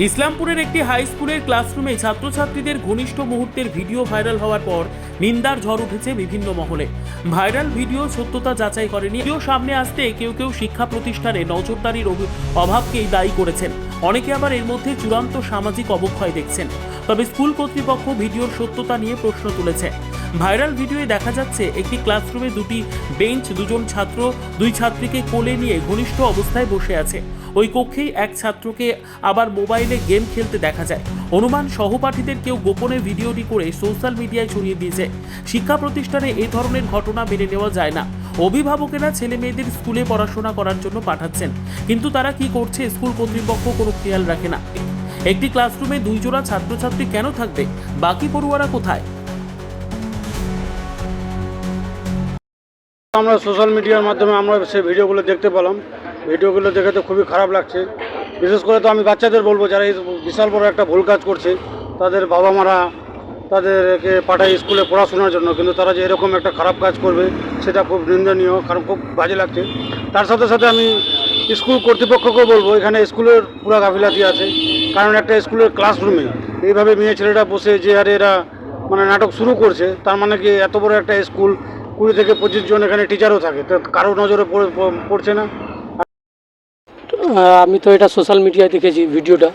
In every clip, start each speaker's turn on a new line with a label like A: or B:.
A: ইসলামপুরের একটি হাই স্কুলের ক্লাসরুমে ছাত্রছাত্রীদের ঘনিষ্ঠ মুহূর্তের ভিডিও ভাইরাল হওয়ার পর নিন্দার ঝড় উঠেছে বিভিন্ন মহলে। ভাইরাল ভিডিও সত্যতা যাচাই করেনি। ভিডিও সামনে আসতে কেউ কেউ শিক্ষা প্রতিষ্ঠানে নজরদারির অভাবকেই দায়ী করেছেন। অনেকে আবার এর মধ্যে চূড়ান্ত সামাজিক অবক্ষয় দেখছেন। তবে স্কুল কর্তৃপক্ষ ভিডিওর সত্যতা নিয়ে প্রশ্ন তুলেছে। ভাইরাল ভিডিওয়ে দেখা যাচ্ছে একটি ক্লাসরুমে দুটি বেঞ্চ, দুজন ছাত্র দুই ছাত্রীকে কোলে নিয়ে ঘনিষ্ঠ অবস্থায় বসে আছে। ওই কক্ষেই এক ছাত্রকে আবার মোবাইলে গেম খেলতে দেখা যায়। অনুমান সহপাঠীদের কেউ গোপনে ভিডিওটি করে সোশ্যাল মিডিয়ায় ছড়িয়ে দিয়েছে। শিক্ষা প্রতিষ্ঠানে এই ধরনের ঘটনা মেনে নেওয়া যায় না। অভিভাবকেরা ছেলে মেয়েদের স্কুলে পড়াশোনা করার জন্য পাঠাচ্ছেন, কিন্তু তারা কি করছে স্কুল কর্তৃপক্ষ কোনো খেয়াল রাখে না। একটি ক্লাসরুমে দুই জোড়া ছাত্রছাত্রী কেন থাকবে? বাকি পড়ুয়ারা কোথায়?
B: আমরা সোশ্যাল মিডিয়ার মাধ্যমে আমরা সেই ভিডিওগুলো দেখতে পেলাম। ভিডিওগুলো দেখে তো খুবই খারাপ লাগছে। বিশেষ করে তো আমি বাচ্চাদের বলবো, যারা এই বিশাল বড় একটা ভুল কাজ করছে, তাদের বাবা মারা তাদেরকে পাঠায় স্কুলে পড়াশোনার জন্য, কিন্তু তারা যে এরকম একটা খারাপ কাজ করবে সেটা খুব নিন্দনীয়, কারণ খুব বাজে লাগছে। তার সাথে সাথে আমি স্কুল কর্তৃপক্ষকেও বলবো, এখানে স্কুলের পুরো গাফিলাতি আছে। কারণ একটা স্কুলের ক্লাসরুমে এইভাবে মেয়ে ছেলেরা বসে যে হারে এরা নাটক শুরু করছে, তার মানে কি এত বড় একটা স্কুল, 20 থেকে 25 জন এখানে টিচারও থাকে, তো কারো নজরে পড়ছে না।
C: আমি তো এটা সোশ্যাল মিডিয়ায় দেখেছি ভিডিওটা,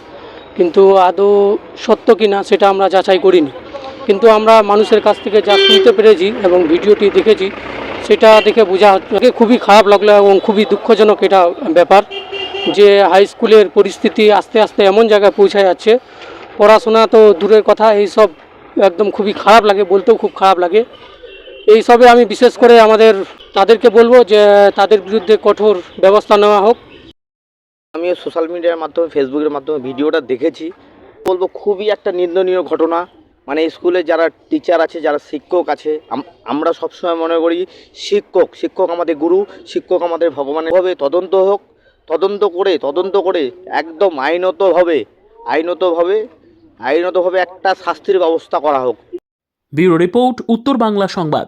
C: কিন্তু আদৌ সত্য কি না সেটা আমরা যাচাই করিনি। কিন্তু আমরা মানুষের কাছ থেকে যা শুনতে পেরেছি এবং ভিডিওটি দেখেছি, সেটা দেখে বোঝা হচ্ছে খুবই খারাপ লাগলো এবং খুবই দুঃখজনক এটা ব্যাপার যে হাই স্কুলের পরিস্থিতি আস্তে আস্তে এমন জায়গায় পৌঁছে যাচ্ছে, পড়াশোনা তো দূরের কথা, এইসব একদম খুবই খারাপ লাগে, বলতেও খুব খারাপ লাগে। এইসবে আমি বিশেষ করে তাদেরকে বলবো যে তাদের বিরুদ্ধে কঠোর ব্যবস্থা নেওয়া হোক।
D: আমি সোশ্যাল মিডিয়ার মাধ্যমে, ফেসবুকের মাধ্যমে ভিডিওটা দেখেছি। বলবো খুবই একটা নিন্দনীয় ঘটনা। স্কুলে যারা টিচার আছে, যারা শিক্ষক আছে, আমরা সবসময় মনে করি শিক্ষক আমাদের গুরু, শিক্ষক আমাদের ভগবানের। তদন্ত হোক, তদন্ত করে একদম আইনতভাবে একটা শাস্তির ব্যবস্থা করা হোক।
A: ব্যুরো রিপোর্ট, উত্তর বাংলা সংবাদ।